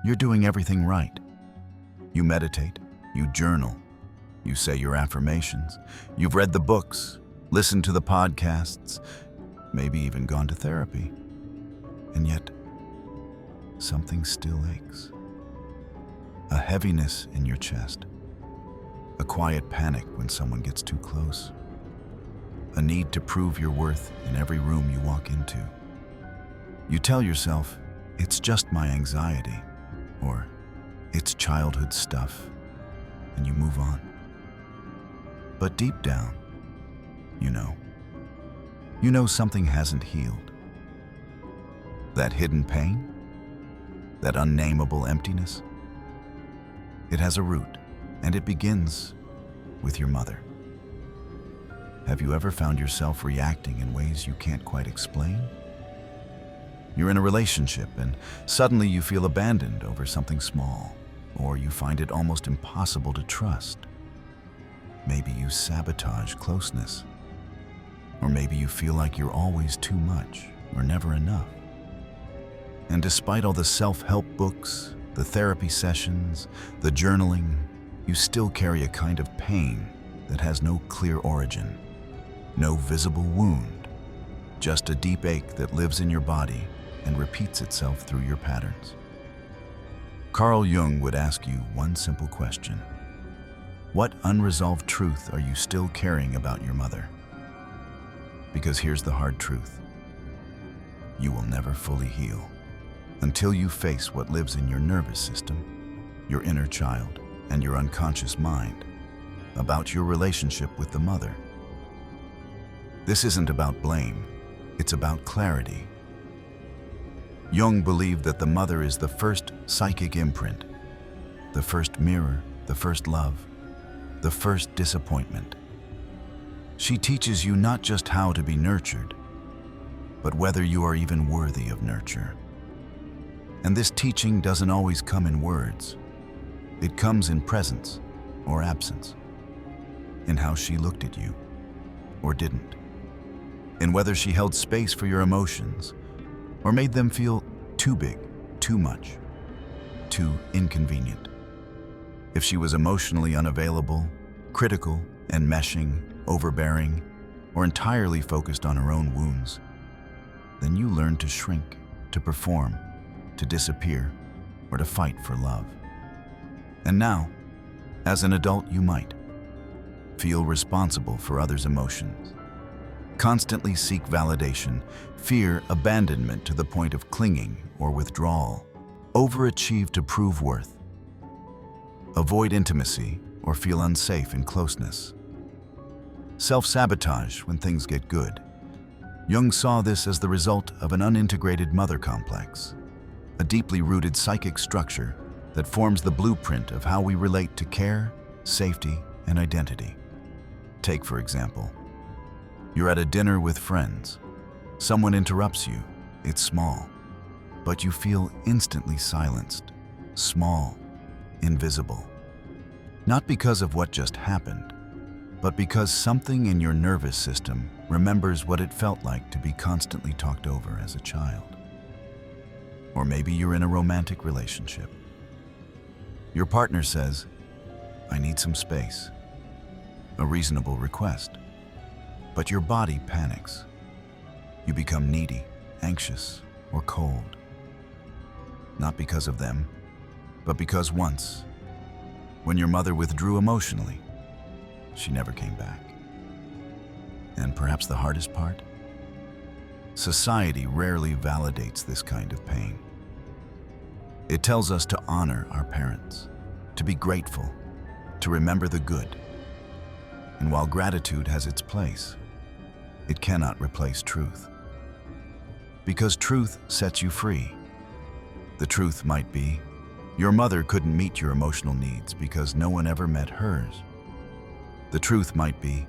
you're doing everything right. You meditate, you journal, you say your affirmations, you've read the books, listened to the podcasts, maybe even gone to therapy. And yet, something still aches. A heaviness in your chest. A quiet panic when someone gets too close. A need to prove your worth in every room you walk into. You tell yourself, it's just my anxiety, or it's childhood stuff, and you move on. But deep down, you know something hasn't healed. That hidden pain, that unnameable emptiness, it has a root, and it begins with your mother. Have you ever found yourself reacting in ways you can't quite explain? You're in a relationship and suddenly you feel abandoned over something small, or you find it almost impossible to trust. Maybe you sabotage closeness, or maybe you feel like you're always too much or never enough. And despite all the self-help books, the therapy sessions, the journaling, you still carry a kind of pain that has no clear origin, no visible wound, just a deep ache that lives in your body and repeats itself through your patterns. Carl Jung would ask you one simple question. What unresolved truth are you still carrying about your mother? Because here's the hard truth. You will never fully heal until you face what lives in your nervous system, your inner child, and your unconscious mind about your relationship with the mother. This isn't about blame, it's about clarity. Jung believed that the mother is the first psychic imprint, the first mirror, the first love, the first disappointment. She teaches you not just how to be nurtured, but whether you are even worthy of nurture. And this teaching doesn't always come in words. It comes in presence or absence, in how she looked at you or didn't, in whether she held space for your emotions or made them feel too big, too much, too inconvenient. If she was emotionally unavailable, critical, enmeshing, overbearing, or entirely focused on her own wounds, then you learned to shrink, to perform, to disappear, or to fight for love. And now, as an adult, you might feel responsible for others' emotions, constantly seek validation, fear abandonment to the point of clinging or withdrawal, overachieve to prove worth, avoid intimacy or feel unsafe in closeness, self-sabotage when things get good. Jung saw this as the result of an unintegrated mother complex, a deeply rooted psychic structure that forms the blueprint of how we relate to care, safety, and identity. Take, for example, you're at a dinner with friends. Someone interrupts you. It's small, but you feel instantly silenced, small, invisible. Not because of what just happened, but because something in your nervous system remembers what it felt like to be constantly talked over as a child. Or maybe you're in a romantic relationship. Your partner says, "I need some space." A reasonable request. But your body panics. You become needy, anxious, or cold. Not because of them, but because once, when your mother withdrew emotionally, she never came back. And perhaps the hardest part? Society rarely validates this kind of pain. It tells us to honor our parents, to be grateful, to remember the good. And while gratitude has its place, it cannot replace truth. Because truth sets you free. The truth might be, your mother couldn't meet your emotional needs because no one ever met hers. The truth might be,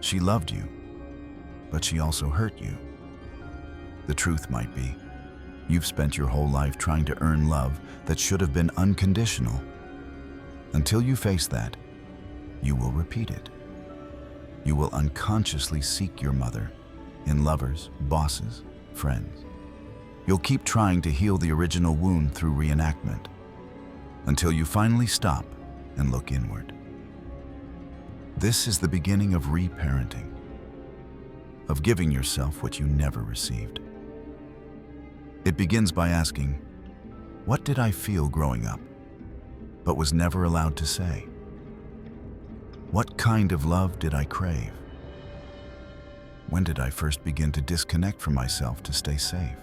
she loved you, but she also hurt you. The truth might be, you've spent your whole life trying to earn love that should have been unconditional. Until you face that, you will repeat it. You will unconsciously seek your mother in lovers, bosses, friends. You'll keep trying to heal the original wound through reenactment, until you finally stop and look inward. This is the beginning of reparenting, of giving yourself what you never received. It begins by asking, what did I feel growing up, but was never allowed to say? What kind of love did I crave? When did I first begin to disconnect from myself to stay safe?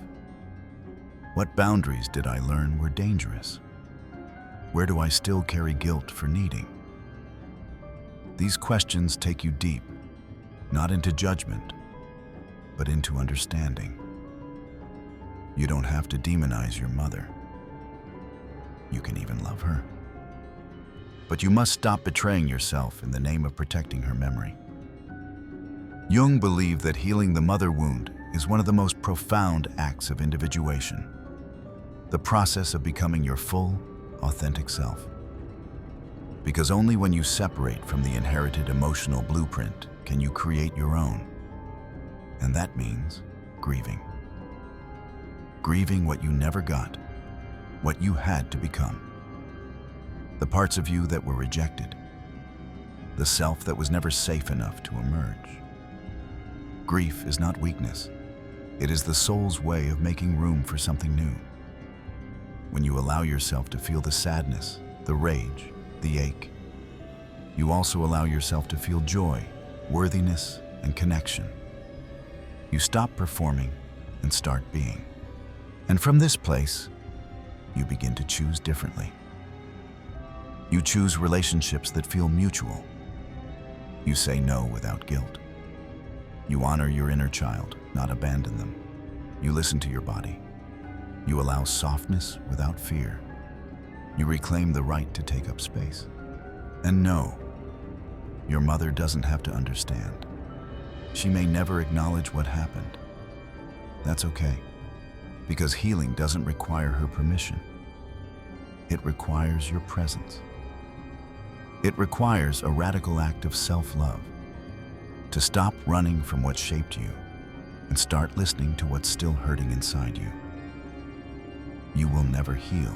What boundaries did I learn were dangerous? Where do I still carry guilt for needing? These questions take you deep, not into judgment, but into understanding. You don't have to demonize your mother. You can even love her. But you must stop betraying yourself in the name of protecting her memory. Jung believed that healing the mother wound is one of the most profound acts of individuation, the process of becoming your full, authentic self. Because only when you separate from the inherited emotional blueprint can you create your own. And that means grieving. Grieving what you never got, what you had to become. The parts of you that were rejected, the self that was never safe enough to emerge. Grief is not weakness. It is the soul's way of making room for something new. When you allow yourself to feel the sadness, the rage, the ache, you also allow yourself to feel joy, worthiness, and connection. You stop performing and start being. And from this place, you begin to choose differently. You choose relationships that feel mutual. You say no without guilt. You honor your inner child, not abandon them. You listen to your body. You allow softness without fear. You reclaim the right to take up space. And no, your mother doesn't have to understand. She may never acknowledge what happened. That's okay, because healing doesn't require her permission. It requires your presence. It requires a radical act of self-love, to stop running from what shaped you and start listening to what's still hurting inside you. You will never heal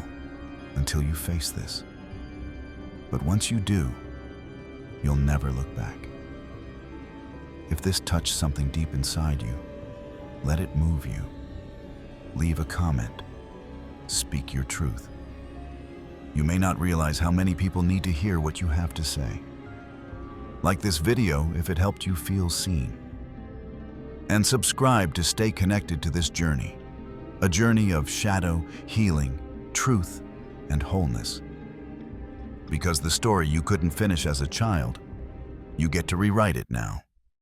until you face this. But once you do, you'll never look back. If this touched something deep inside you, let it move you. Leave a comment. Speak your truth. You may not realize how many people need to hear what you have to say. Like this video if it helped you feel seen. And subscribe to stay connected to this journey, a journey of shadow, healing, truth, and wholeness. Because the story you couldn't finish as a child, you get to rewrite it now.